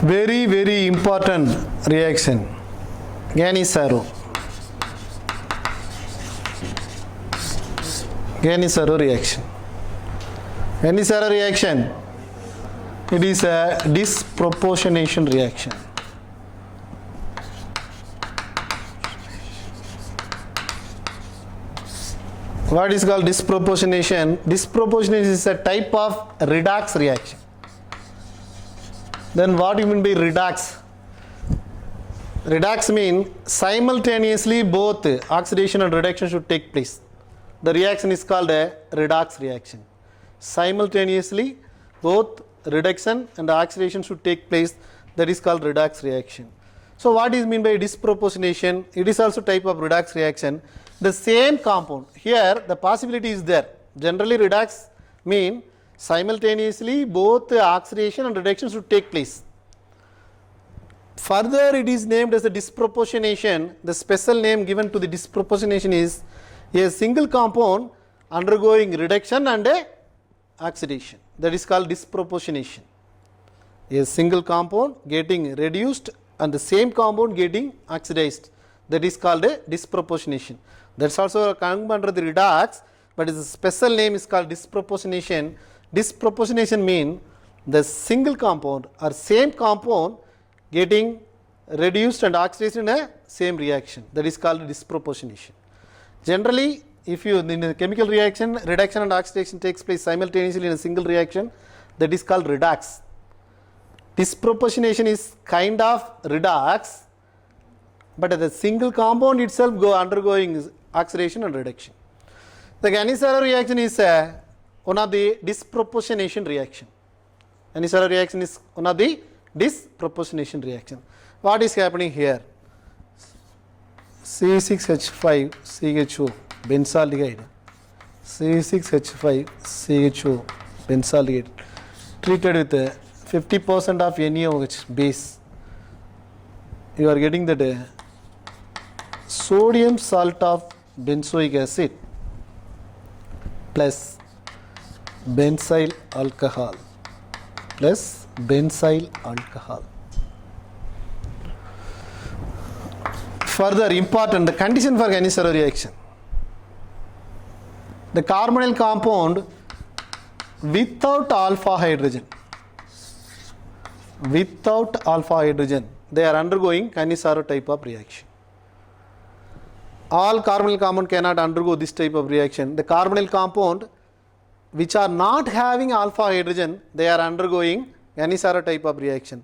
Very, very important reaction. Ganisaru. Ganisaru reaction. Ganisaru reaction. It is a disproportionation reaction. What is called disproportionation? Disproportionation is a type of redox reaction. Then what do you mean by redox? Redox means simultaneously both oxidation and reduction should take place. The reaction is called a redox reaction. Simultaneously both reduction and oxidation should take place. That is called redox reaction. So what is mean by disproportionation? It is also type of redox reaction. The same compound. Here the possibility is there. Generally redox mean simultaneously both oxidation and reduction should take place. Further it is named as a disproportionation. The special name given to the disproportionation is a single compound undergoing reduction and a oxidation. That is called disproportionation. A single compound getting reduced and the same compound getting oxidized. That is called a disproportionation. That's also come under the redox, but its special name is called disproportionation. Disproportionation means the single compound or same compound getting reduced and oxidized in a same reaction. That is called disproportionation. Generally, if you in a chemical reaction, reduction and oxidation takes place simultaneously in a single reaction, that is called redox. Disproportionation is kind of redox, but the single compound itself undergoing oxidation and reduction. The Ganisaru reaction is one of the disproportionation reaction. Ganisaru reaction is one of the disproportionation reaction. What is happening here? C6H5CHO benzaldehyde, C6H5CHO benzaldehyde treated with 50% of NaOH base. You are getting that sodium salt of benzoic acid plus benzyl alcohol plus benzyl alcohol. Further important, the condition for Ganisaru reaction. The carbonyl compound without alpha hydrogen, they are undergoing Ganisaru type of reaction. All carbonyl compound cannot undergo this type of reaction. The carbonyl compound which are not having alpha hydrogen, they are undergoing Ganisaru type of reaction.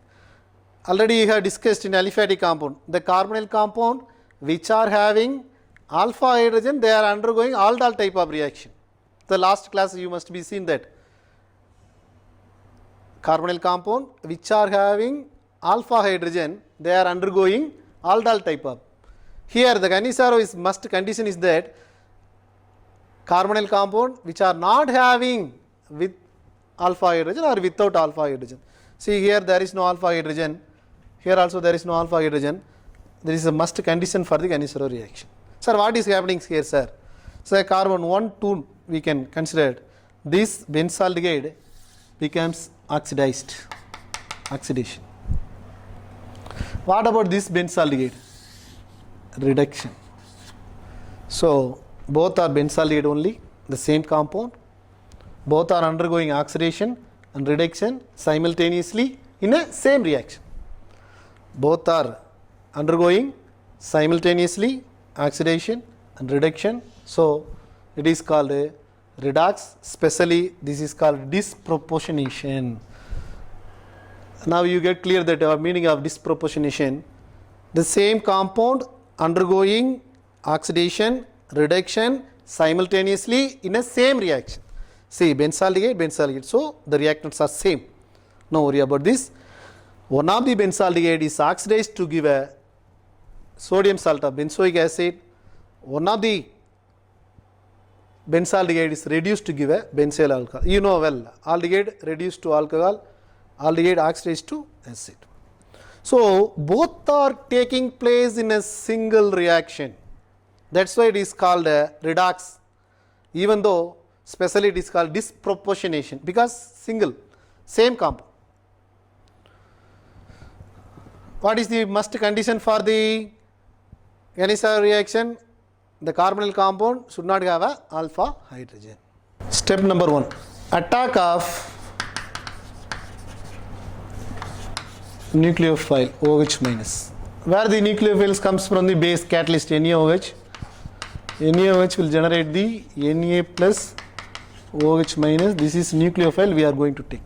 Already you have discussed in aliphatic compound. The carbonyl compound which are having alpha hydrogen, they are undergoing aldol type of reaction. The last class you must be seen that. Carbonyl compound which are having alpha hydrogen, they are undergoing aldol type of. Here the Ganisaru is must condition is that carbonyl compound which are not having with alpha hydrogen or without alpha hydrogen. See here there is no alpha hydrogen, here also there is no alpha hydrogen. There is a must condition for the Ganisaru reaction. Sir, what is happening here, sir? So carbon 1, 2 we can consider. This benzaldehyde becomes oxidation. What about this benzaldehyde? Reduction. So both are benzaldehyde only, the same compound. Both are undergoing oxidation and reduction simultaneously in a same reaction. Both are undergoing simultaneously oxidation and reduction. So it is called a redox. Specially this is called disproportionation. Now you get clear that our meaning of disproportionation. The same compound undergoing oxidation, reduction simultaneously in a same reaction. See benzaldehyde. So the reactants are same. No worry about this. One of the benzaldehyde is oxidized to give a sodium salt of benzoic acid. One of the benzaldehyde is reduced to give a benzyl alcohol. You know well, aldehyde reduced to alcohol, aldehyde oxidized to acid. So both are taking place in a single reaction. That's why it is called a redox, even though specially it is called disproportionation, because single, same compound. What is the must condition for the Ganisawa reaction? The carbonyl compound should not have a alpha hydrogen. Step number 1. Attack of nucleophile OH minus. Where the nucleophiles comes from the base catalyst NaOH. NaOH will generate the Na plus OH minus. This is nucleophile we are going to take.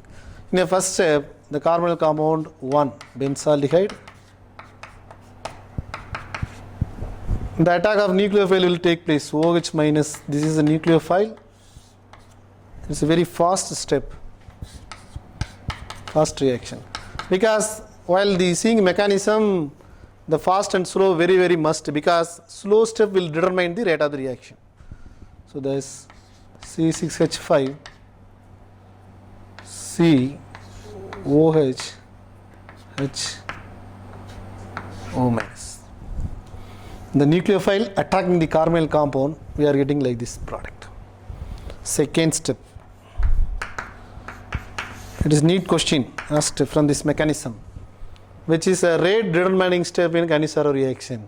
In the first step, the carbonyl compound 1 benzaldehyde. The attack of nucleophile will take place. OH minus, this is a nucleophile. It's a very fast step, fast reaction. Because while the seeing mechanism, the fast and slow very must, because slow step will determine the rate of the reaction. So there is C6H5 COH HO minus. The nucleophile attacking the carbonyl compound, we are getting like this product. Second step. It is neat question asked from this mechanism, which is a rate determining step in Ganisawa reaction.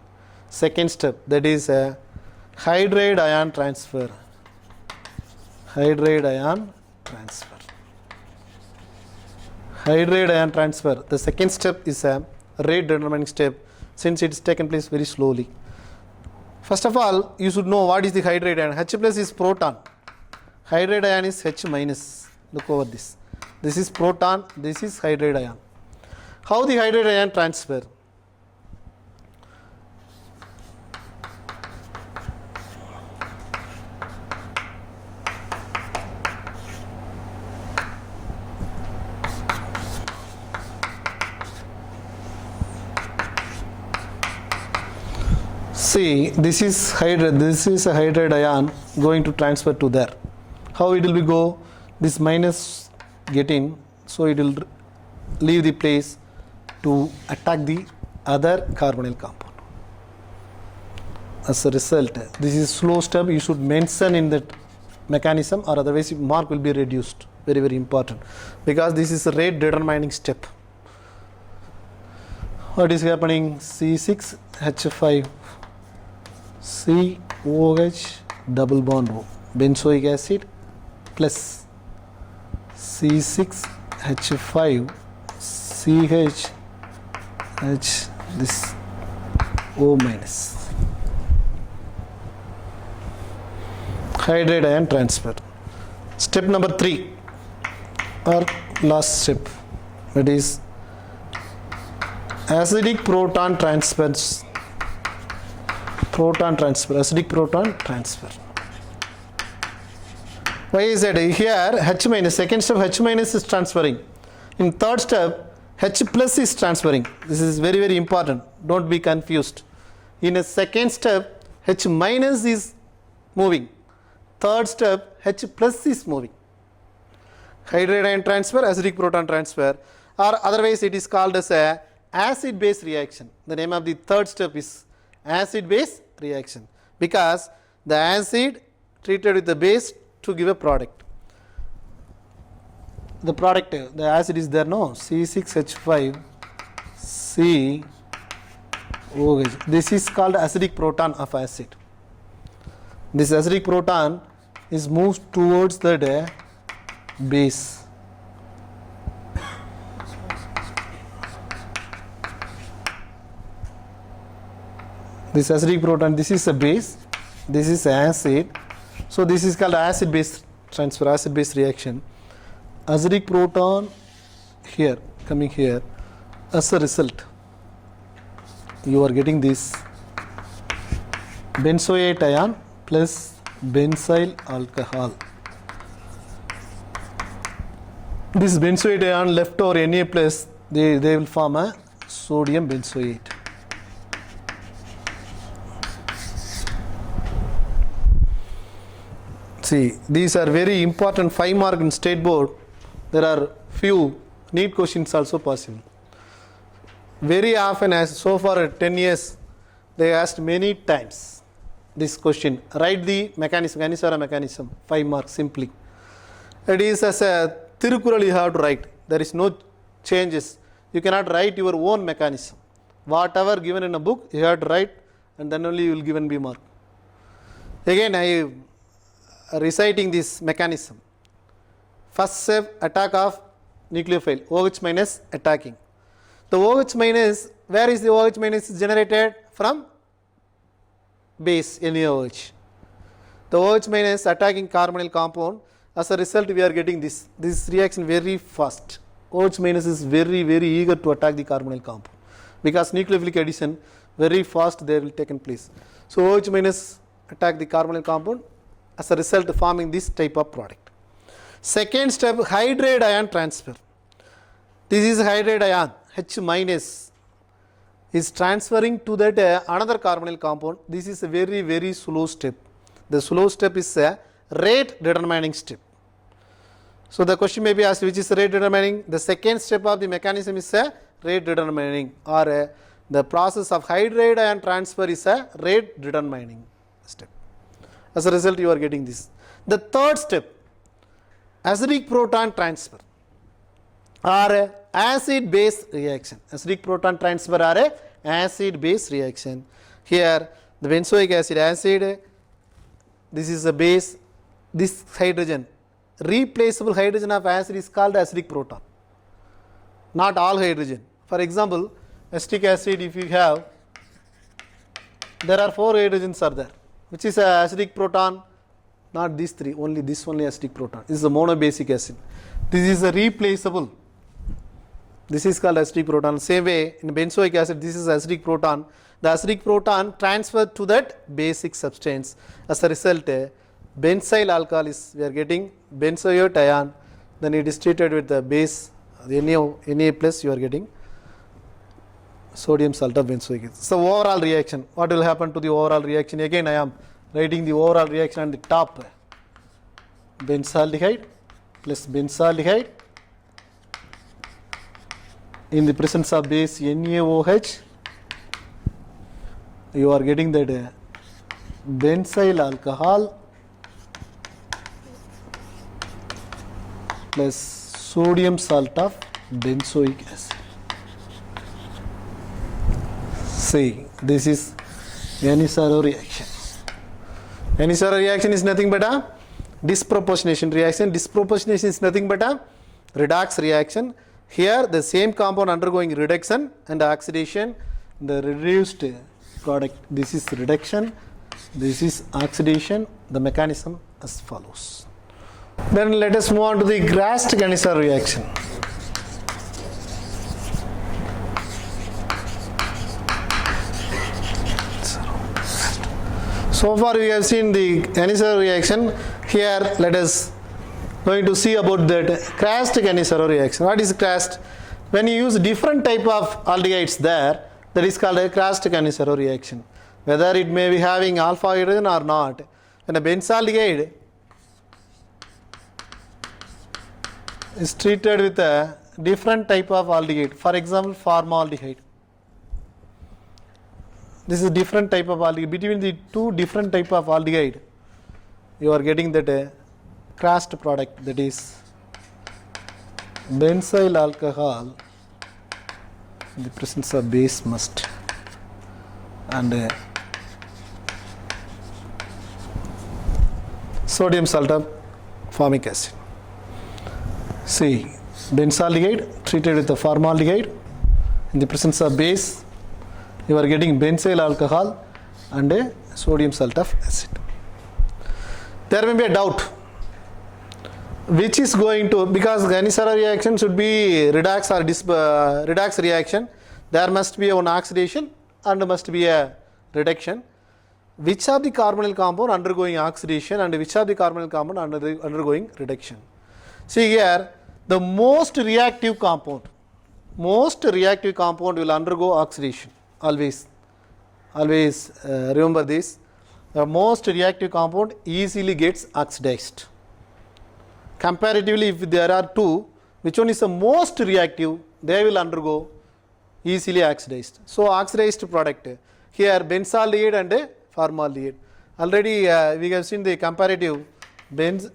Second step, that is a hydride ion transfer. Hydride ion transfer. Hydride ion transfer. The second step is a rate determining step, since it is taken place very slowly. First of all, you should know what is the hydride ion. H plus is proton. Hydride ion is H minus. Look over this. This is proton, this is hydride ion. How the hydride ion transfer? See, this is a hydride ion going to transfer to there. How it will be go? This minus get in, so it will leave the place to attack the other carbonyl compound. As a result, this is slow step, you should mention in that mechanism, or otherwise mark will be reduced. Very important, because this is a rate determining step. What is happening? C6H5 COH double bond O, benzoic acid, plus C6H5 CH this O minus. Hydride ion transfer. Step number 3, or last step, that is acidic proton transfers. Acidic proton transfer. Why is that? Here H minus, second step H minus is transferring. In third step H plus is transferring. This is very important. Don't be confused. In a second step H minus is moving. Third step H plus is moving. Hydride ion transfer, acidic proton transfer, or otherwise it is called as a acid base reaction. The name of the third step is acid base reaction, because the acid treated with the base to give a product. The product, the acid is there, no? C6H5 COH. This is called acidic proton of acid. This acidic proton is moved towards the base. This acidic proton, this is a base, this is acid. So this is called acid base transfer, acid base reaction. Acidic proton here, coming here. As a result, you are getting this benzoate ion plus benzyl alcohol. This benzoate ion left over Na plus, they will form a sodium benzoate. See, these are very important 5 mark in state board. There are few neat questions also possible. Very often, as so far 10 years, they asked many times this question. Write the mechanism, Ganisawa mechanism, 5 marks simply. It is as a Tirukural you have to write. There is no changes. You cannot write your own mechanism. Whatever given in a book, you have to write, and then only you will given B mark. Again, I am reciting this mechanism. First step, attack of nucleophile, OH minus attacking. The OH minus, where is the OH minus generated? From base NaOH. The OH minus attacking carbonyl compound, as a result we are getting this reaction very fast. OH minus is very eager to attack the carbonyl compound, because nucleophilic addition very fast there will taken place. So OH minus attack the carbonyl compound, as a result forming this type of product. Second step, hydride ion transfer. This is hydride ion, H minus is transferring to that another carbonyl compound. This is a very slow step. The slow step is a rate determining step. So the question may be asked, which is rate determining? The second step of the mechanism is a rate determining, or the process of hydride ion transfer is a rate determining step. As a result, you are getting this. The third step, acidic proton transfer, or acid base reaction. Acidic proton transfer or a acid base reaction. Here the benzoic acid, this is a base, this hydrogen, replaceable hydrogen of acid is called acidic proton, not all hydrogen. For example, acetic acid, if you have, there are 4 hydrogens are there, which is a acidic proton, not these 3, only this only acidic proton. This is a monobasic acid. This is a replaceable. This is called acidic proton. Same way in benzoic acid, this is acidic proton. The acidic proton transferred to that basic substance. As a result, benzyl alcohol is, we are getting benzoate ion, then it is treated with the base, the Na plus, you are getting sodium salt of benzoic acid. So overall reaction, what will happen to the overall reaction? Again, I am writing the overall reaction on the top. Benzaldehyde plus benzaldehyde in the presence of base NaOH, you are getting that benzyl alcohol plus sodium salt of benzoic acid. See, this is Yanisaro reaction. Yanisaro reaction is nothing but a disproportionation reaction. Disproportionation is nothing but a redox reaction. Here the same compound undergoing reduction and oxidation, the reduced product, this is reduction, this is oxidation. The mechanism as follows. Then let us move on to the Grast-Ganister reaction. So far we have seen the Ganister reaction. Here let us going to see about that Grast-Ganister reaction. What is Grast? When you use different type of aldehydes there, that is called a Grast-Ganister reaction. Whether it may be having alpha hydrogen or not. When a benzaldehyde is treated with a different type of aldehyde, for example formaldehyde. This is a different type of aldehyde. Between the two different type of aldehyde, you are getting that Grast product, that is benzyl alcohol in the presence of base must and sodium salt of formic acid. See, benzaldehyde treated with the formaldehyde, in the presence of base you are getting benzyl alcohol and a sodium salt of acid. There may be a doubt which is going to, because Ganister reaction should be redox or redox reaction, there must be one oxidation and must be a reduction. Which of the carbonyl compound undergoing oxidation and which of the carbonyl compound undergoing reduction? See here, the most reactive compound will undergo oxidation. Always remember this. The most reactive compound easily gets oxidized. Comparatively, if there are two, which one is the most reactive, they will undergo easily oxidized. So oxidized product here benzaldehyde and formaldehyde. Already we have seen the comparative.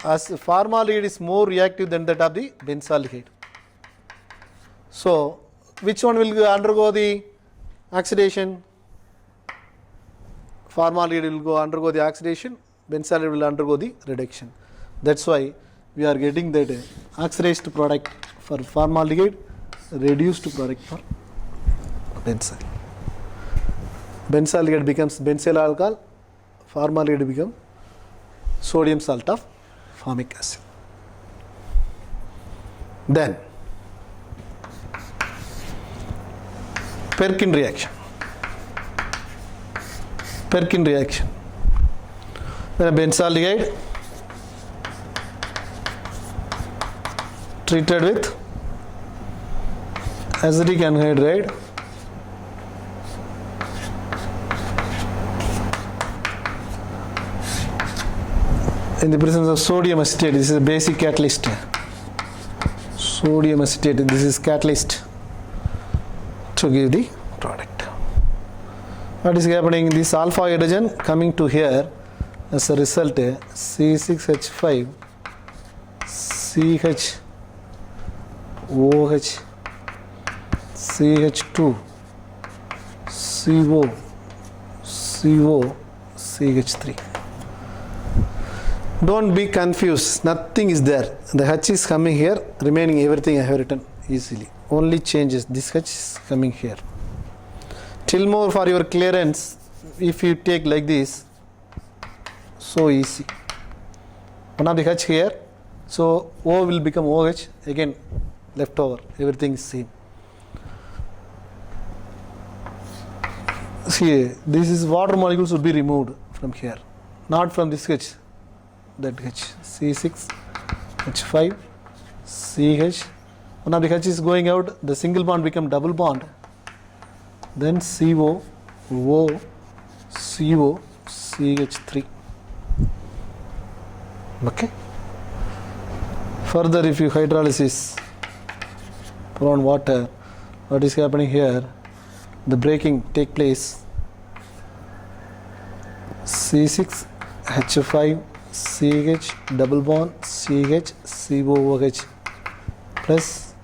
As formaldehyde is more reactive than that of the benzaldehyde. So which one will undergo the Oxidation. Formaldehyde will undergo the oxidation, benzaldehyde will undergo the reduction. That's why we are getting that oxidized product for formaldehyde, reduced product for benzyl. Benzaldehyde becomes benzyl alcohol, formaldehyde becomes sodium salt of formic acid. Then Perkin reaction. Perkin reaction. When a benzaldehyde treated with acidic anhydride in the presence of sodium acetate, this is a basic catalyst. Sodium acetate, this is catalyst to give the product. What is happening? This alpha hydrogen coming to here as a result C6H5 CH OH CH2 CO CO CH3. Don't be confused, nothing is there. The H is coming here, remaining everything I have written easily. Only changes, this H is coming here. Till more for your clearance, if you take like this, so easy. One of the H here, so O will become OH, again left over, everything is same. See, this is water molecules will be removed from here, not from this H, that H, C6, H5, CH, one of the H is going out, the single bond become double bond, then CO, O, CO, CH3. Okay. Further, if you hydrolysis on water, what is happening here? The breaking take place. C6, H5, CH, double bond, CH, COOH plus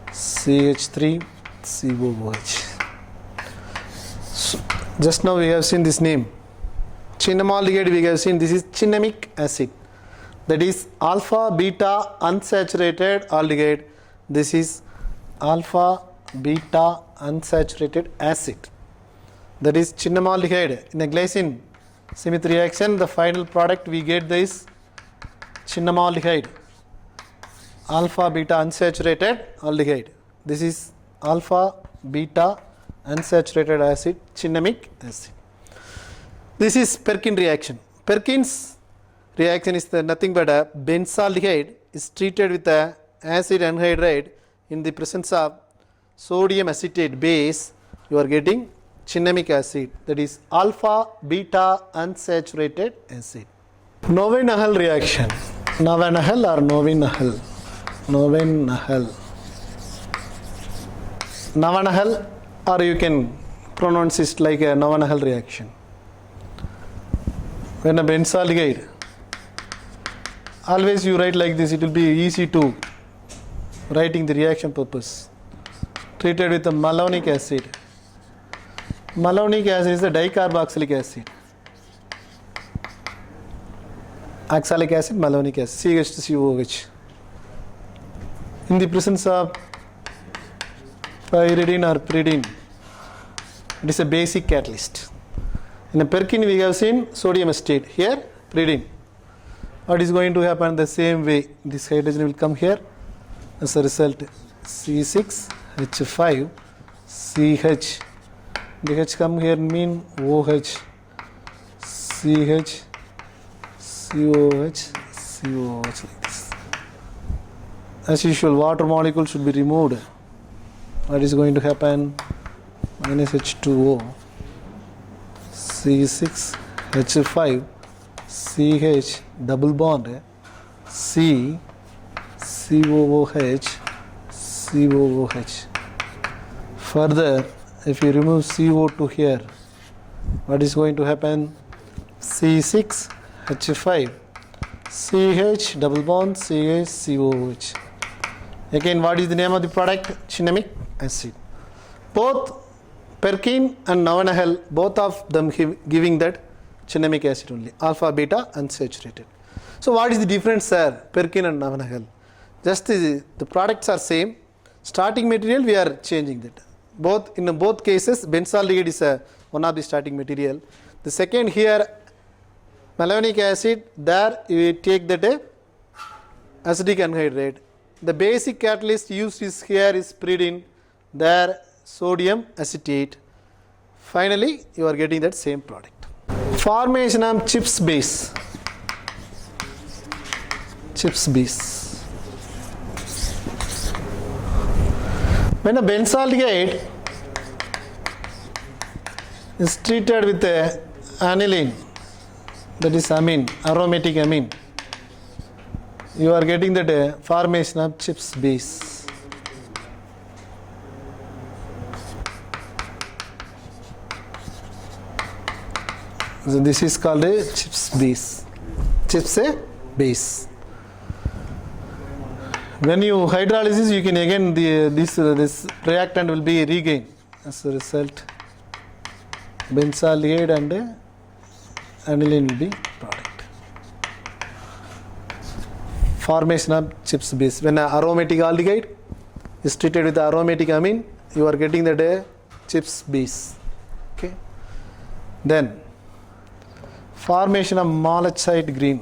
CH3, COOH. So, just now we have seen this name. Cinnamaldehyde we have seen, this is cinnamic acid. That is alpha beta unsaturated aldehyde. This is alpha beta unsaturated acid. That is cinnamaldehyde. In a glycine Smith reaction, the final product we get this cinnamaldehyde, alpha beta unsaturated aldehyde. This is alpha beta unsaturated acid, cinnamic acid. This is Perkin reaction. Perkin's reaction is nothing but a benzaldehyde is treated with a acid anhydride in the presence of sodium acetate base. You are getting cinnamic acid, that is alpha beta unsaturated acid. Knoevenagel reaction. Knoevenagel or Knoevenagel? Knoevenagel. Knoevenagel, or you can pronounce it like a Knoevenagel reaction. When a benzaldehyde, always you write like this, it will be easy to writing the reaction purpose. Treated with a malonic acid. Malonic acid is a dicarboxylic acid. Oxalic acid, malonic acid, CH2COOH. In the presence of pyridine or pyridine, it is a basic catalyst. In a Perkin we have seen sodium acetate, here pyridine. What is going to happen? The same way, this hydrogen will come here, as a result C6, H5, CH, the H come here mean OH, CH, COH, COH like this. As usual, water molecule should be removed. What is going to happen? Minus H2O, C6, H5, CH, double bond, C, COOH, COOH. Further, if you remove CO2 here, what is going to happen? C6, H5, CH, double bond, CH, COOH. Again, what is the name of the product? Cinnamic acid. Both Perkin and Navanahal, both of them giving that cinnamic acid only, alpha beta unsaturated. So what is the difference, sir? Perkin and Navanahal. Just the products are same. Starting material we are changing that. In both cases, benzaldehyde is one of the starting material. The second here, malonic acid, there you take that acidic anhydride. The basic catalyst used here is pyridine, there sodium acetate. Finally, you are getting that same product. Formation of chips base. Chips base. When a benzaldehyde is treated with aniline, that is amine, aromatic amine, you are getting that formation of chips base. So this is called a chips base. Chips base. When you hydrolysis, you can again this reactant will be regained as a result. Benzaldehyde and aniline will be product. Formation of chips base. When aromatic aldehyde is treated with aromatic amine, you are getting that chips base. Okay. Then formation of malachite green.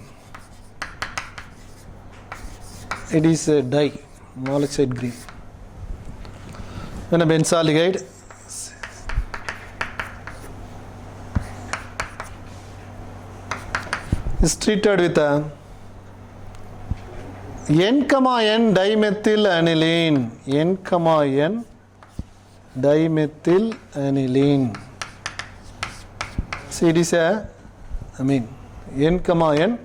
It is a dye, malachite green. When a benzaldehyde is treated with a N, N dimethyl aniline. N, N dimethyl aniline. See, it is a amine. N, N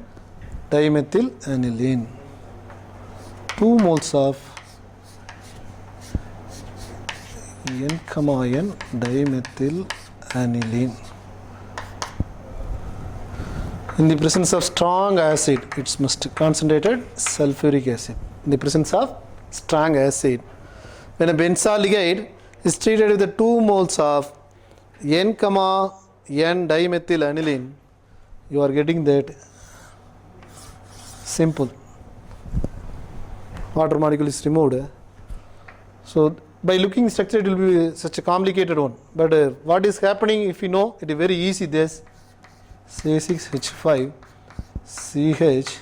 dimethyl aniline. 2 moles of N, N dimethyl aniline. In the presence of strong acid, it's most concentrated sulfuric acid. In the presence of strong acid, when a benzaldehyde is treated with the 2 moles of N, N dimethyl aniline, you are getting that simple. Water molecule is removed. So by looking structure, it will be such a complicated one. But what is happening, if you know, it is very easy. This C6H5 CH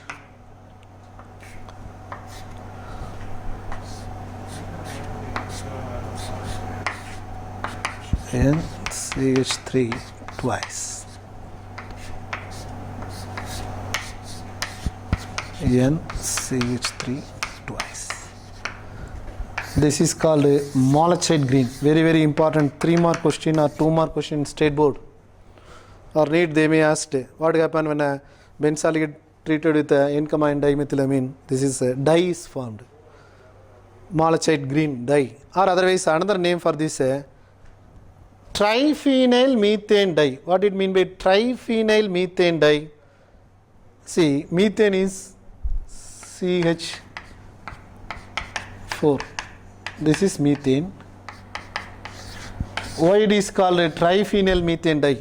and CH3 twice. NCH3 twice. This is called a malachite green. Very, very important 3-mark question or 2-mark question in state board. Or need they may ask what happens when a benzaldehyde treated with N, N dimethylamine. This is a dye is formed. Malachite green dye. Or otherwise another name for this triphenyl methane dye. What it mean by triphenyl methane dye? See, methane is CH4. This is methane. Why it is called a triphenyl methane dye?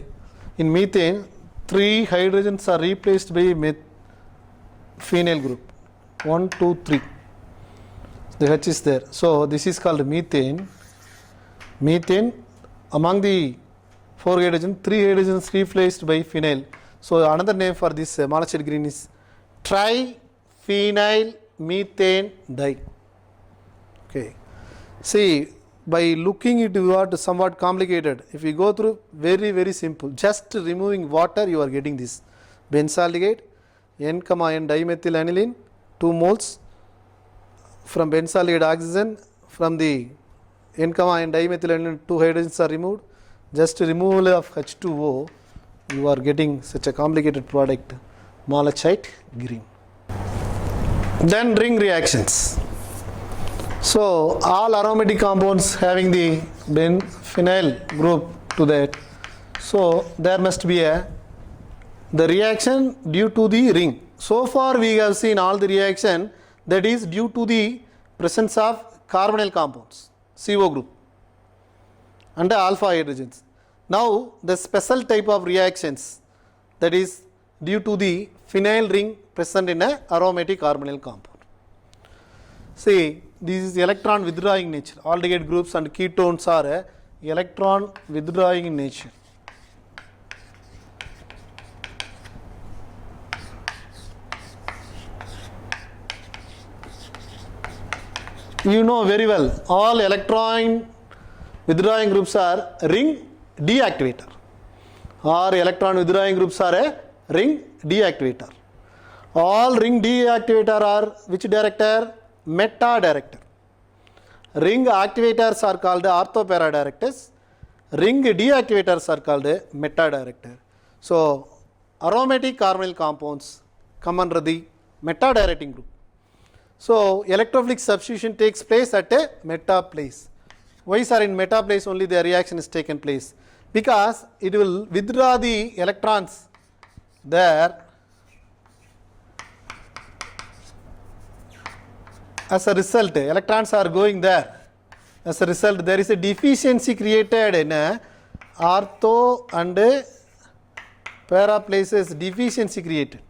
In methane, 3 hydrogens are replaced by phenyl group. 1, 2, 3. The H is there. So this is called methane. Methane, among the 4 hydrogens, 3 hydrogens replaced by phenyl. So another name for this malachite green is triphenyl methane dye. Okay. See, by looking it is somewhat complicated. If you go through, very, very simple. Just removing water, you are getting this. Benzaldehyde, N, N dimethyl aniline, 2 moles. From benzaldehyde oxygen, from the N, N dimethyl aniline, 2 hydrogens are removed. Just removal of H2O, you are getting such a complicated product, malachite green. Then ring reactions. So all aromatic compounds having the phenyl group to that. So there must be the reaction due to the ring. So far we have seen all the reaction that is due to the presence of carbonyl compounds, CO group. and alpha hydrogens. Now the special type of reactions, that is due to the phenyl ring present in a aromatic carbonyl compound. See, this is electron withdrawing nature. Aldehyde groups and ketones are electron withdrawing in nature. You know very well, all electron withdrawing groups are ring deactivator, or electron withdrawing groups are a ring deactivator. All ring deactivator are which director? Meta director. Ring activators are called orthopara directors. Ring deactivators are called meta director. So aromatic carbonyl compounds come under the meta directing group. So electrophilic substitution takes place at a meta place. Why sir, in meta place only the reaction is taken place? Because it will withdraw the electrons there. As a result, electrons are going there. As a result, there is a deficiency created in ortho and para places. Deficiency created.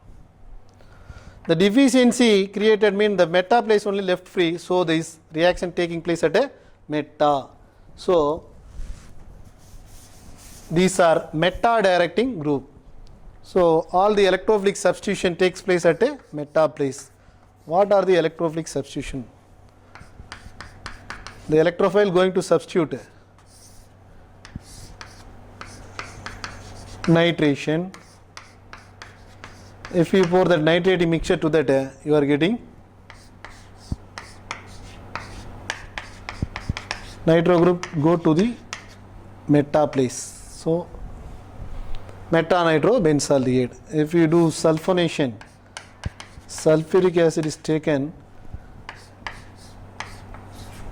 The deficiency created means the meta place only left free. So this reaction taking place at a meta. So these are meta directing group. So all the electrophilic substitution takes place at a meta place. What are the electrophilic substitution? The electrophile going to substitute nitration. If you pour that nitrate mixture to that, you are getting nitro group go to the meta place. So meta nitrobenzaldehyde. If you do sulfonation, sulfuric acid is taken,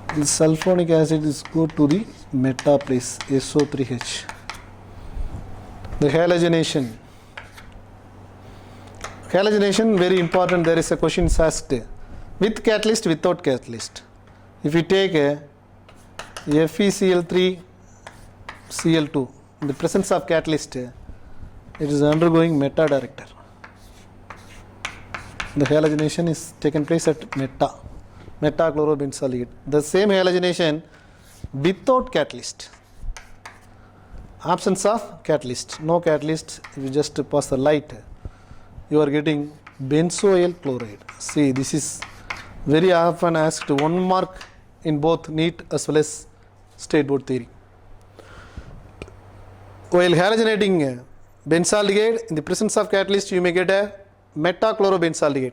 the sulfonic acid is go to the meta place, SO3H. The halogenation. Halogenation very important. There is a question asked with catalyst, without catalyst. If you take a FeCl3 Cl2 in the presence of catalyst, it is undergoing meta director. The halogenation is taken place at meta chlorobenzaldehyde. The same halogenation without catalyst. Absence of catalyst, no catalyst, you just pass the light, you are getting benzoyl chloride. See, this is very often asked 1 mark in both NEET as well as state board theory. While halogenating benzaldehyde, in the presence of catalyst you may get a metachlorobenzaldehyde. In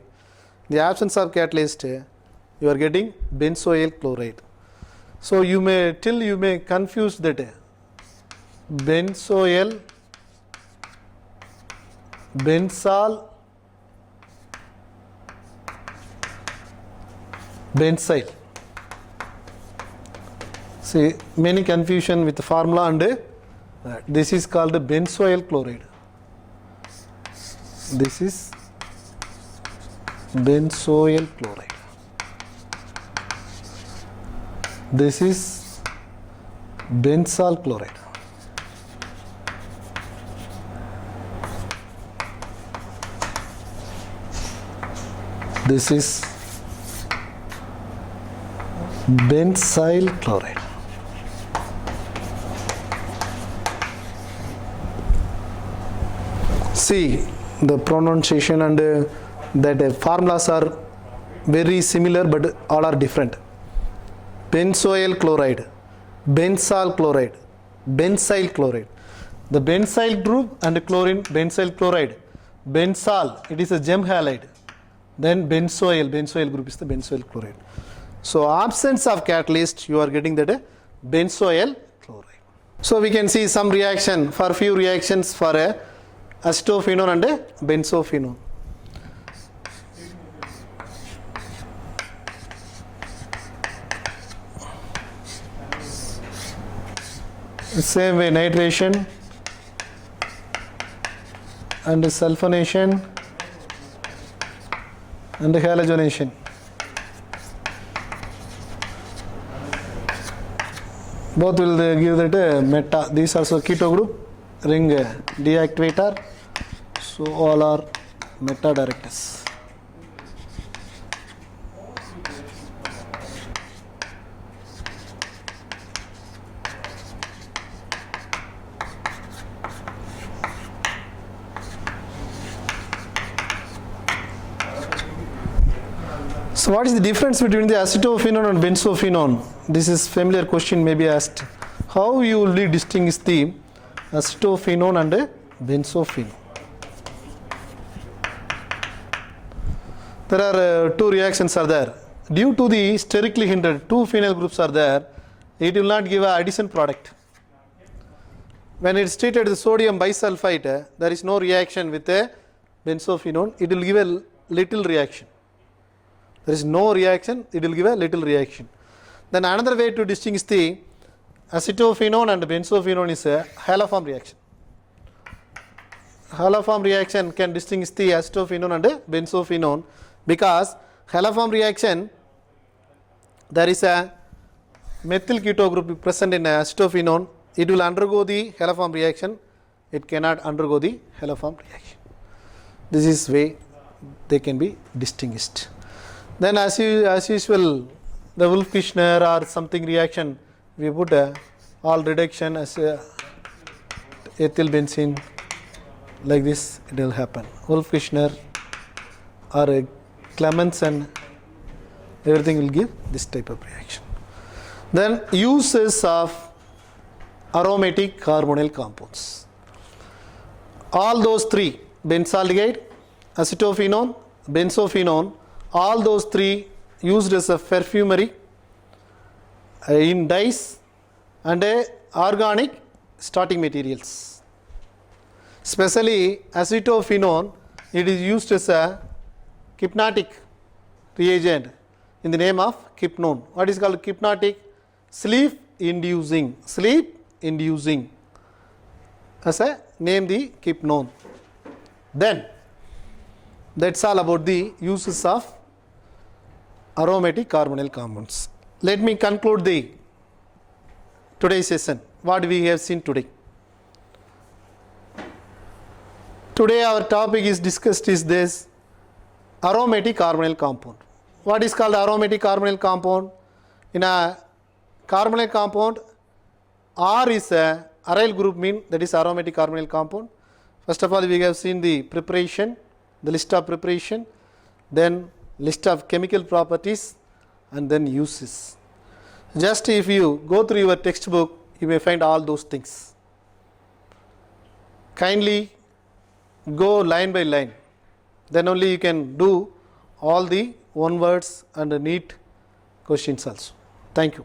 the absence of catalyst, you are getting benzoyl chloride. So you may confuse that benzoyl, benzal, benzyl. See, many confusion with the formula and this is called benzoyl chloride. This is benzoyl chloride. This is benzal chloride. This is benzyl chloride. See, the pronunciation and that formulas are very similar but all are different. Benzoyl chloride, benzal chloride, benzyl chloride. The benzyl group and chlorine, benzyl chloride. Benzal, it is a gem halide. Then benzoyl group is the benzoyl chloride. So absence of catalyst, you are getting that benzoyl chloride. So we can see some reaction for few reactions for a acetophenone and a benzophenone. Same way, nitration and sulfonation and halogenation. both will give that meta. These also keto group, ring deactivator. So all are meta directors. So what is the difference between the acetophenone and benzophenone? This is familiar question may be asked. How you will distinguish the acetophenone and benzophenone? There are two reactions are there. Due to the sterically hindered, two phenyl groups are there, it will not give a addition product. When it is treated with sodium bisulfite, there is no reaction with a benzophenone, it will give a little reaction. There is no reaction, it will give a little reaction. Then another way to distinguish the acetophenone and benzophenone is a haloform reaction. Haloform reaction can distinguish the acetophenone and benzophenone because haloform reaction there is a methyl keto group present in acetophenone. It will undergo the haloform reaction, it cannot undergo the haloform reaction. This is way they can be distinguished. Then as usual, the Wolff-Kishner or something reaction, we put all reduction as ethyl benzene, like this it will happen. Wolff-Kishner or Clemmensen, everything will give this type of reaction. Then uses of aromatic carbonyl compounds. All those three, benzaldehyde, acetophenone, benzophenone, all those three used as a perfumery, in dyes and organic starting materials. Especially acetophenone, it is used as a hypnotic reagent in the name of hypnone. What is called hypnotic? Sleep inducing as a name the hypnone. Then that's all about the uses of aromatic carbonyl compounds. Let me conclude the today's session. What we have seen today. Today our topic is discussed is this aromatic carbonyl compound. What is called aromatic carbonyl compound? In a carbonyl compound, R is a aryl group mean, that is aromatic carbonyl compound. First of all, we have seen the preparation, the list of preparation, then list of chemical properties, and then uses. Just if you go through your textbook, you may find all those things. Kindly go line by line, then only you can do all the one words and neat questions also. Thank you.